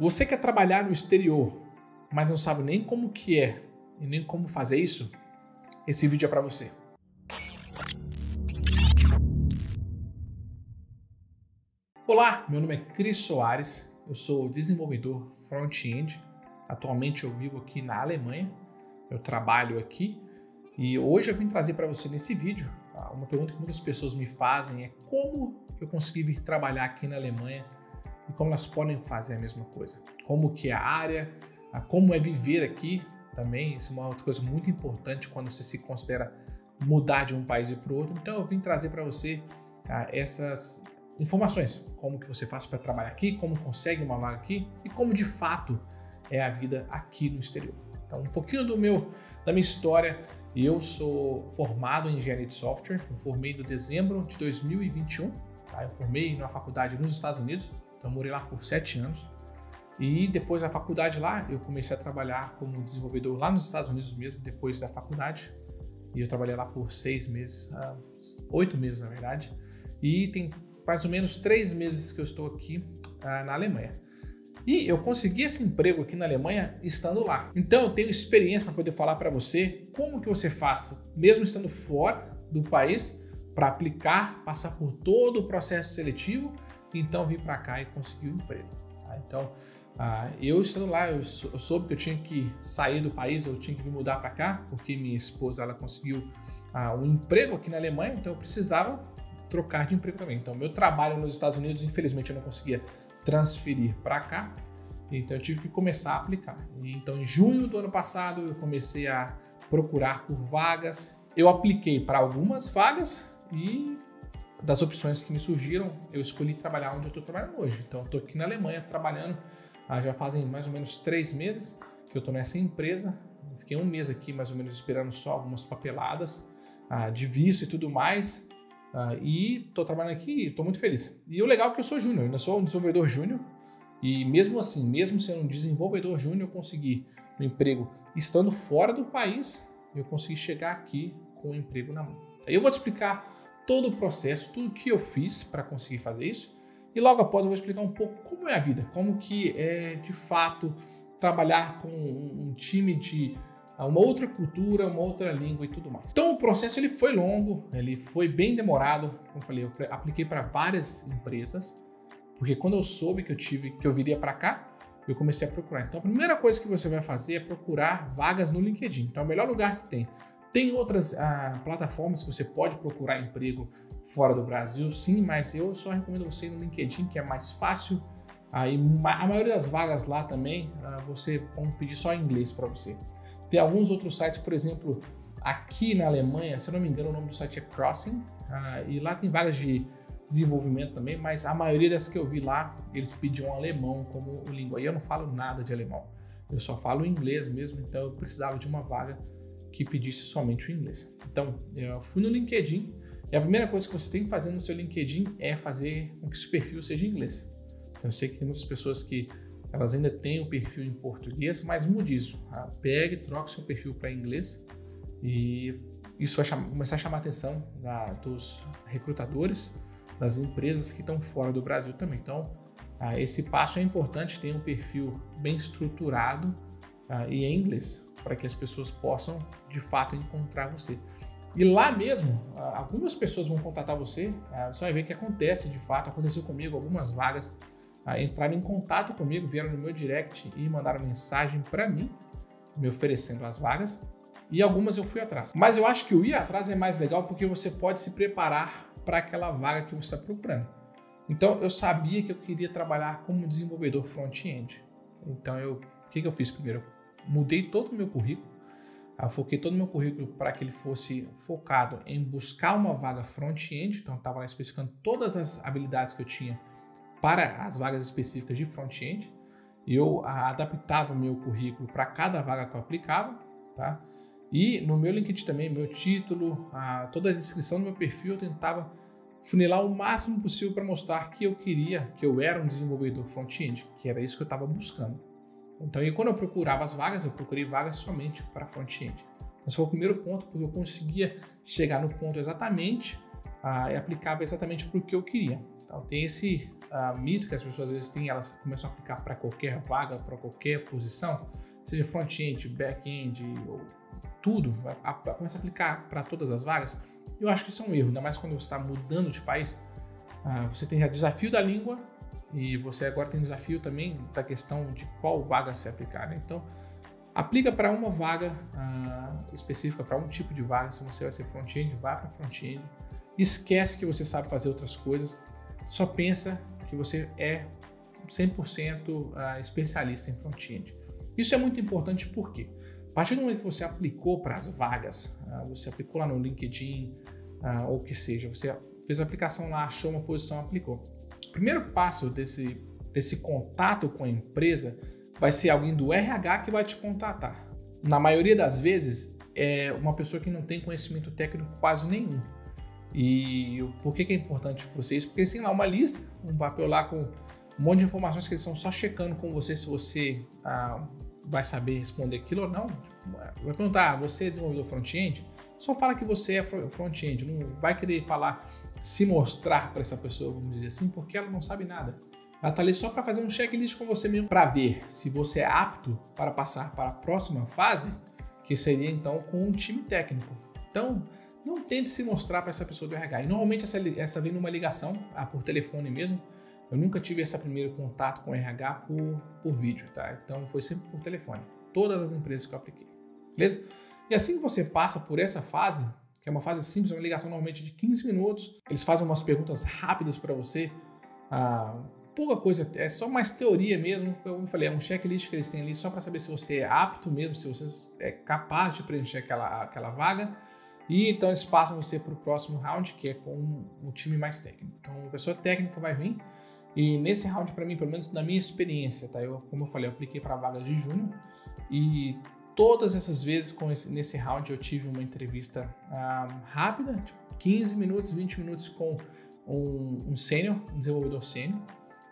Você quer trabalhar no exterior, mas não sabe nem como que é e nem como fazer isso? Esse vídeo é para você. Olá, meu nome é Cris Soares, eu sou desenvolvedor front-end. Atualmente eu vivo aqui na Alemanha, eu trabalho aqui e hoje eu vim trazer para você nesse vídeo uma pergunta que muitas pessoas me fazem: é como eu consegui vir trabalhar aqui na Alemanha e como elas podem fazer a mesma coisa. Como que é a área, como é viver aqui também. Isso é uma outra coisa muito importante quando você se considera mudar de um país para o outro. Então eu vim trazer para você essas informações, como que você faz para trabalhar aqui, como consegue uma vaga aqui e como de fato é a vida aqui no exterior. Então um pouquinho da minha história. Eu sou formado em engenharia de software, eu formei em dezembro de 2021, tá? Eu formei na faculdade nos Estados Unidos, então eu morei lá por 7 anos. E depois da faculdade lá, eu comecei a trabalhar como desenvolvedor lá nos Estados Unidos mesmo, depois da faculdade. E eu trabalhei lá por 6 meses, 8 meses na verdade. E tem mais ou menos 3 meses que eu estou aqui na Alemanha. E eu consegui esse emprego aqui na Alemanha estando lá. Então eu tenho experiência para poder falar para você como que você faz, mesmo estando fora do país, para aplicar, passar por todo o processo seletivo e então vir para cá e conseguir um emprego. Tá? Então eu estando lá, eu soube que eu tinha que sair do país, eu tinha que me mudar para cá, porque minha esposa ela conseguiu um emprego aqui na Alemanha, então eu precisava trocar de emprego também. Então meu trabalho nos Estados Unidos, infelizmente eu não conseguia transferir para cá, então eu tive que começar a aplicar. Então em junho do ano passado eu comecei a procurar por vagas. Eu apliquei para algumas vagas e das opções que me surgiram eu escolhi trabalhar onde eu estou trabalhando hoje. Então eu estou aqui na Alemanha trabalhando, já fazem mais ou menos 3 meses que eu estou nessa empresa. Fiquei 1 mês aqui mais ou menos esperando só algumas papeladas de visto e tudo mais. E estou trabalhando aqui e estou muito feliz. E o legal é que eu sou júnior, ainda sou um desenvolvedor júnior. E mesmo assim, mesmo sendo um desenvolvedor júnior, eu consegui um emprego estando fora do país. Eu consegui chegar aqui com um emprego na mão. Aí eu vou te explicar todo o processo, tudo que eu fiz para conseguir fazer isso. E logo após eu vou explicar um pouco como é a vida, como que é de fato trabalhar com um time de uma outra cultura, uma outra língua e tudo mais. Então o processo ele foi longo, ele foi bem demorado. Como eu falei, eu apliquei para várias empresas, porque quando eu soube que eu viria para cá, eu comecei a procurar. Então a primeira coisa que você vai fazer é procurar vagas no LinkedIn. Então é o melhor lugar que tem. Tem outras plataformas que você pode procurar emprego fora do Brasil, sim, mas eu só recomendo você ir no LinkedIn, que é mais fácil. E a maioria das vagas lá também, você vão pedir só em inglês para você. Tem alguns outros sites, por exemplo, aqui na Alemanha, se eu não me engano, o nome do site é Crossing, e lá tem vagas de desenvolvimento também, mas a maioria das que eu vi lá, eles pediam alemão como língua. E eu não falo nada de alemão, eu só falo inglês mesmo, então eu precisava de uma vaga que pedisse somente o inglês. Então, eu fui no LinkedIn, e a primeira coisa que você tem que fazer no seu LinkedIn é fazer com que esse perfil seja em inglês. Então, eu sei que tem muitas pessoas que elas ainda têm o perfil em português, mas mude isso. Pegue, troque seu perfil para inglês e isso vai começar a chamar a atenção dos recrutadores, das empresas que estão fora do Brasil também. Então, esse passo é importante, ter um perfil bem estruturado e em inglês, para que as pessoas possam, de fato, encontrar você. E lá mesmo, algumas pessoas vão contatar você, você vai ver que acontece, de fato, aconteceu comigo, algumas vagas entraram em contato comigo, vieram no meu direct e mandaram mensagem para mim, me oferecendo as vagas, e algumas eu fui atrás. Mas eu acho que o ir atrás é mais legal porque você pode se preparar para aquela vaga que você está procurando. Então eu sabia que eu queria trabalhar como desenvolvedor front-end. Então o que eu fiz primeiro? Eu mudei todo o meu currículo, foquei todo o meu currículo para que ele fosse focado em buscar uma vaga front-end, então eu estava lá especificando todas as habilidades que eu tinha para as vagas específicas de front-end. Eu adaptava o meu currículo para cada vaga que eu aplicava, tá? E no meu LinkedIn também, meu título, toda a descrição do meu perfil, eu tentava funilar o máximo possível para mostrar que eu era um desenvolvedor front-end, que era isso que eu estava buscando. Então, quando eu procurava as vagas, eu procurei vagas somente para front-end. Esse foi o primeiro ponto, porque eu conseguia chegar no ponto exatamente e aplicava exatamente para o que eu queria. Então, tem mito que as pessoas às vezes têm, elas começam a aplicar para qualquer vaga, para qualquer posição, seja front-end, back-end, ou tudo, começa a aplicar para todas as vagas. Eu acho que isso é um erro, ainda mais quando você está mudando de país. Você tem já o desafio da língua e você agora tem o desafio também da questão de qual vaga se aplicar, né? Então, aplica para uma vaga específica, para um tipo de vaga. Se você vai ser front-end, vá para front-end. Esquece que você sabe fazer outras coisas. Só pensa que você é 100% especialista em front-end. Isso é muito importante porque a partir do momento que você aplicou para as vagas, você aplicou lá no LinkedIn ou o que seja, você fez a aplicação lá, achou uma posição, aplicou. O primeiro passo desse contato com a empresa vai ser alguém do RH que vai te contatar. Na maioria das vezes, é uma pessoa que não tem conhecimento técnico quase nenhum. E por que é importante para vocês? Porque eles têm lá uma lista, um papel lá com um monte de informações que eles estão só checando com você se você vai saber responder aquilo ou não. Vai perguntar, você é desenvolvedor front-end? Só fala que você é front-end, não vai querer falar, se mostrar para essa pessoa, vamos dizer assim, porque ela não sabe nada. Ela está ali só para fazer um checklist com você mesmo, para ver se você é apto para passar para a próxima fase, que seria então com um time técnico. Então, não tente se mostrar para essa pessoa do RH. E normalmente essa vem numa ligação, por telefone mesmo. Eu nunca tive esse primeiro contato com o RH por vídeo, tá? Então foi sempre por telefone. Todas as empresas que eu apliquei. Beleza? E assim que você passa por essa fase, que é uma fase simples, uma ligação normalmente de 15 minutos, eles fazem umas perguntas rápidas para você. Pouca coisa, é só mais teoria mesmo. Como eu falei, é um checklist que eles têm ali só para saber se você é apto mesmo, se você é capaz de preencher aquela vaga. E então eles passam você para o próximo round, que é com um time mais técnico. Então, uma pessoa técnica vai vir. E nesse round, para mim, pelo menos na minha experiência, tá? Como eu falei, eu apliquei para vagas de júnior. E todas essas vezes nesse round eu tive uma entrevista rápida, tipo 15 minutos, 20 minutos com um sênior, um desenvolvedor sênior.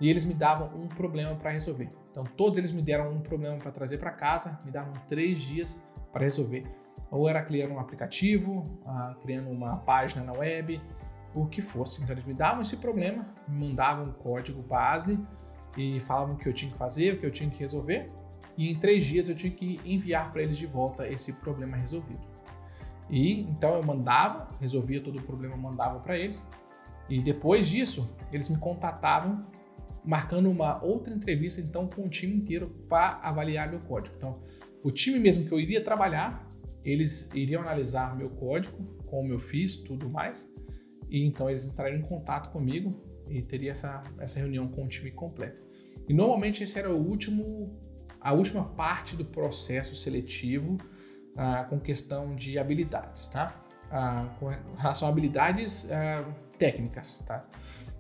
E eles me davam um problema para resolver. Então, todos eles me deram um problema para trazer para casa, me davam 3 dias para resolver. Ou era criando um aplicativo, criando uma página na web, o que fosse. Então eles me davam esse problema, me mandavam um código base e falavam o que eu tinha que fazer, o que eu tinha que resolver. E em 3 dias eu tinha que enviar para eles de volta esse problema resolvido. E então eu mandava, resolvia todo o problema, mandava para eles. E depois disso, eles me contatavam, marcando uma outra entrevista então com o time inteiro para avaliar meu código. Então, o time mesmo que eu iria trabalhar, eles iriam analisar meu código, como eu fiz, tudo mais, e então eles entrariam em contato comigo e teria essa reunião com o time completo. E normalmente esse era a última parte do processo seletivo com questão de habilidades, tá? Com relação a habilidades técnicas, tá?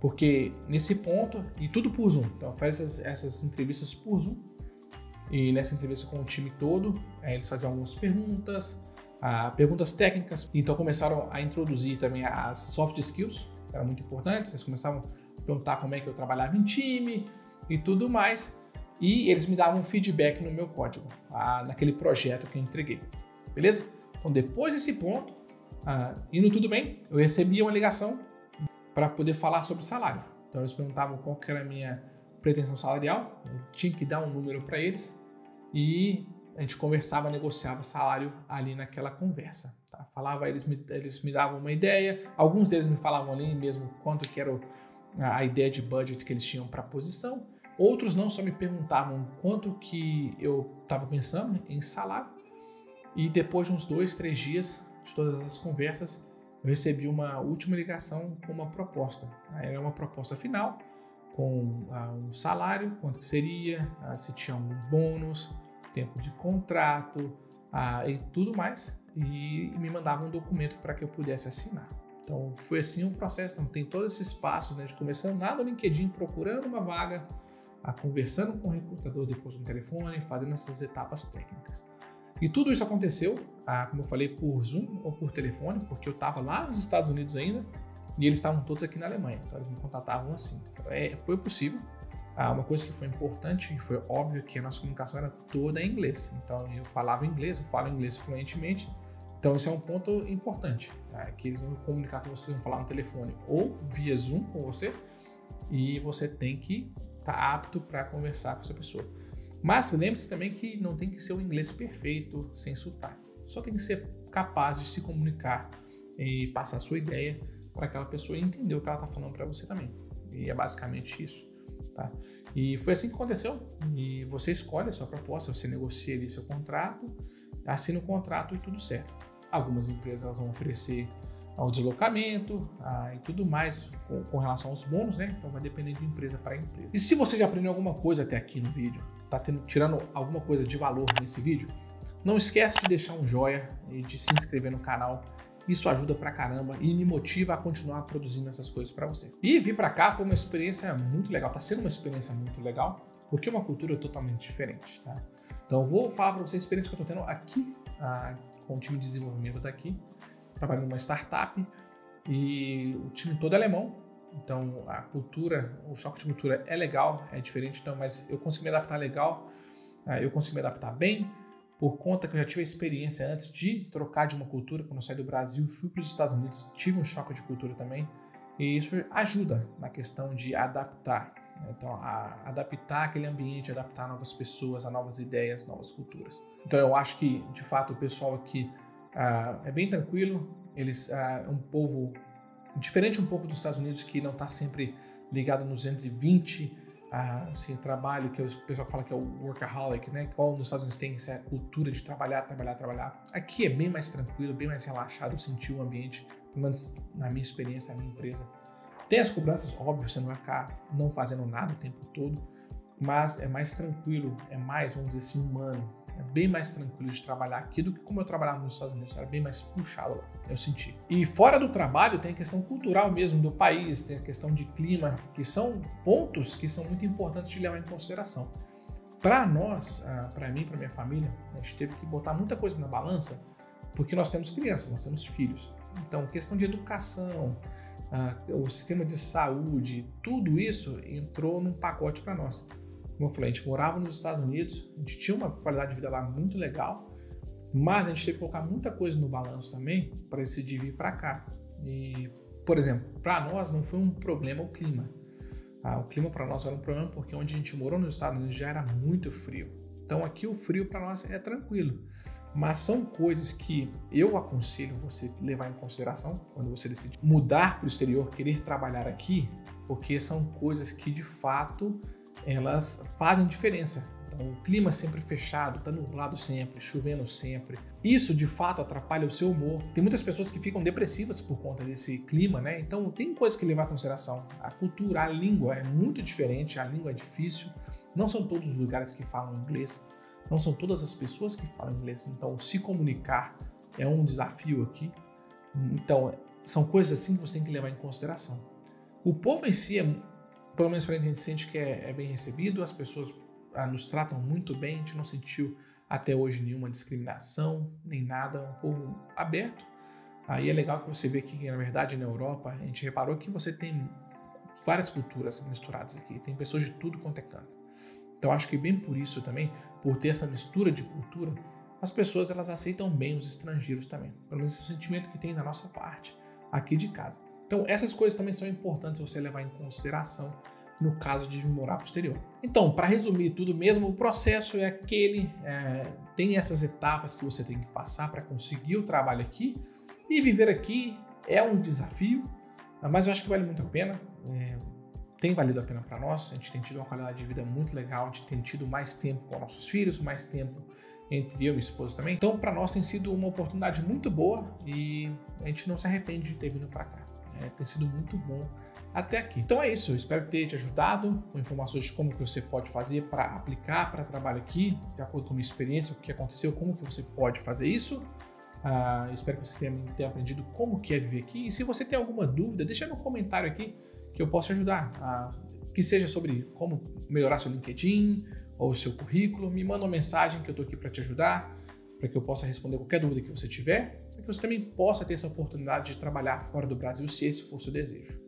Porque nesse ponto, e tudo por Zoom, então faz essas entrevistas por Zoom. E nessa entrevista com o time todo, eles faziam algumas perguntas técnicas. Então começaram a introduzir também as soft skills, que eram muito importantes. Eles começavam a perguntar como é que eu trabalhava em time e tudo mais. E eles me davam feedback no meu código, naquele projeto que eu entreguei. Beleza? Então depois desse ponto, indo tudo bem, eu recebia uma ligação para poder falar sobre salário. Então eles perguntavam qual que era a minha pretensão salarial, eu tinha que dar um número para eles e a gente conversava, negociava salário ali naquela conversa. Tá? Eles me davam uma ideia, alguns deles me falavam ali mesmo quanto que era a ideia de budget que eles tinham para a posição, outros não, só me perguntavam quanto que eu estava pensando em salário. E depois de uns 2, 3 dias de todas as conversas, eu recebi uma última ligação com uma proposta. Era uma proposta final, com um salário, quanto que seria, se tinha algum bônus, tempo de contrato e tudo mais. E me mandavam um documento para que eu pudesse assinar. Então foi assim o processo. Então tem todos esses passos, né, de começando lá no LinkedIn, procurando uma vaga, conversando com o recrutador depois no telefone, fazendo essas etapas técnicas. E tudo isso aconteceu, como eu falei, por Zoom ou por telefone, porque eu estava lá nos Estados Unidos ainda e eles estavam todos aqui na Alemanha, então eles me contatavam assim. Então, foi possível. Uma coisa que foi importante e foi óbvio que a nossa comunicação era toda em inglês. Então eu falava inglês, eu falo inglês fluentemente. Então esse é um ponto importante, tá? Que eles vão comunicar com você, vão falar no telefone ou via Zoom com você, e você tem que estar apto para conversar com essa pessoa. Mas lembre-se também que não tem que ser um inglês perfeito, sem sotaque. Só tem que ser capaz de se comunicar e passar a sua ideia para aquela pessoa entender o que ela está falando para você também. E é basicamente isso, tá? E foi assim que aconteceu. E você escolhe a sua proposta, você negocia ali seu contrato, assina o contrato e tudo certo. Algumas empresas elas vão oferecer o deslocamento e tudo mais com relação aos bônus, né? Então vai depender de empresa para empresa. E se você já aprendeu alguma coisa até aqui no vídeo, tá tirando alguma coisa de valor nesse vídeo, não esquece de deixar um joinha e de se inscrever no canal. Isso ajuda pra caramba e me motiva a continuar produzindo essas coisas para você. E vir para cá foi uma experiência muito legal, tá sendo uma experiência muito legal, porque é uma cultura totalmente diferente, tá? Então eu vou falar para você a experiência que eu tô tendo aqui com o time de desenvolvimento daqui, trabalhando numa startup e o time todo é alemão. Então a cultura, o choque de cultura é legal, é diferente, então, mas eu consigo me adaptar legal, eu consigo me adaptar bem, por conta que eu já tive a experiência antes de trocar de uma cultura. Quando eu saí do Brasil, fui para os Estados Unidos, tive um choque de cultura também, e isso ajuda na questão de adaptar. Então, adaptar aquele ambiente, adaptar novas pessoas, a novas ideias, novas culturas. Então eu acho que, de fato, o pessoal aqui é bem tranquilo, eles um povo diferente um pouco dos Estados Unidos, que não está sempre ligado nos 220, esse trabalho que o pessoal fala que é o workaholic, né? Qual nos Estados Unidos tem essa cultura de trabalhar. Aqui é bem mais tranquilo, bem mais relaxado, eu senti o ambiente, pelo menos na minha experiência, na minha empresa. Tem as cobranças, óbvio, você não vai ficar não fazendo nada o tempo todo, mas é mais tranquilo, é mais, vamos dizer assim, humano. É bem mais tranquilo de trabalhar aqui do que como eu trabalhava nos Estados Unidos, era bem mais puxado lá, eu senti. E fora do trabalho tem a questão cultural mesmo do país, tem a questão de clima, que são pontos que são muito importantes de levar em consideração. Para nós, para mim, para minha família, a gente teve que botar muita coisa na balança, porque nós temos crianças, nós temos filhos. Então, questão de educação, o sistema de saúde, tudo isso entrou num pacote para nós. Como eu falei, a gente morava nos Estados Unidos, a gente tinha uma qualidade de vida lá muito legal, mas a gente teve que colocar muita coisa no balanço também para decidir vir para cá. E, por exemplo, para nós não foi um problema o clima. O clima para nós era um problema porque onde a gente morou nos Estados Unidos já era muito frio. Então aqui o frio para nós é tranquilo. Mas são coisas que eu aconselho você levar em consideração quando você decide mudar para o exterior, querer trabalhar aqui, porque são coisas que de fato elas fazem diferença. Então, o clima sempre fechado, tá nublado sempre, chovendo sempre. Isso de fato atrapalha o seu humor. Tem muitas pessoas que ficam depressivas por conta desse clima, né? Então tem coisas que levar em consideração. A cultura, a língua é muito diferente, a língua é difícil. Não são todos os lugares que falam inglês, não são todas as pessoas que falam inglês. Então se comunicar é um desafio aqui. Então são coisas assim que você tem que levar em consideração. O povo em si pelo menos para a gente sente que é bem recebido, as pessoas nos tratam muito bem, a gente não sentiu até hoje nenhuma discriminação, nem nada, é um povo aberto. Aí é legal que você vê que, na verdade, na Europa, a gente reparou que você tem várias culturas misturadas aqui, tem pessoas de tudo quanto é canto. Então acho que bem por isso também, por ter essa mistura de cultura, as pessoas elas aceitam bem os estrangeiros também, pelo menos esse sentimento que tem da nossa parte aqui de casa. Então, essas coisas também são importantes você levar em consideração no caso de morar para o exterior. Então, para resumir tudo mesmo, o processo é aquele, tem essas etapas que você tem que passar para conseguir o trabalho aqui, e viver aqui é um desafio, mas eu acho que vale muito a pena, tem valido a pena para nós, a gente tem tido uma qualidade de vida muito legal, a gente tem tido mais tempo com nossos filhos, mais tempo entre eu e minha esposa também. Então, para nós tem sido uma oportunidade muito boa e a gente não se arrepende de ter vindo para cá. Tem sido muito bom até aqui. Então é isso, eu espero ter te ajudado com informações de como que você pode fazer para aplicar para trabalho aqui, de acordo com a minha experiência, o que aconteceu, como que você pode fazer isso. Espero que você tenha aprendido como que é viver aqui. E se você tem alguma dúvida, deixa no comentário aqui que eu posso te ajudar. Que seja sobre como melhorar seu LinkedIn ou seu currículo, me manda uma mensagem que eu estou aqui para te ajudar, para que eu possa responder qualquer dúvida que você tiver, para que você também possa ter essa oportunidade de trabalhar fora do Brasil, se esse for o seu desejo.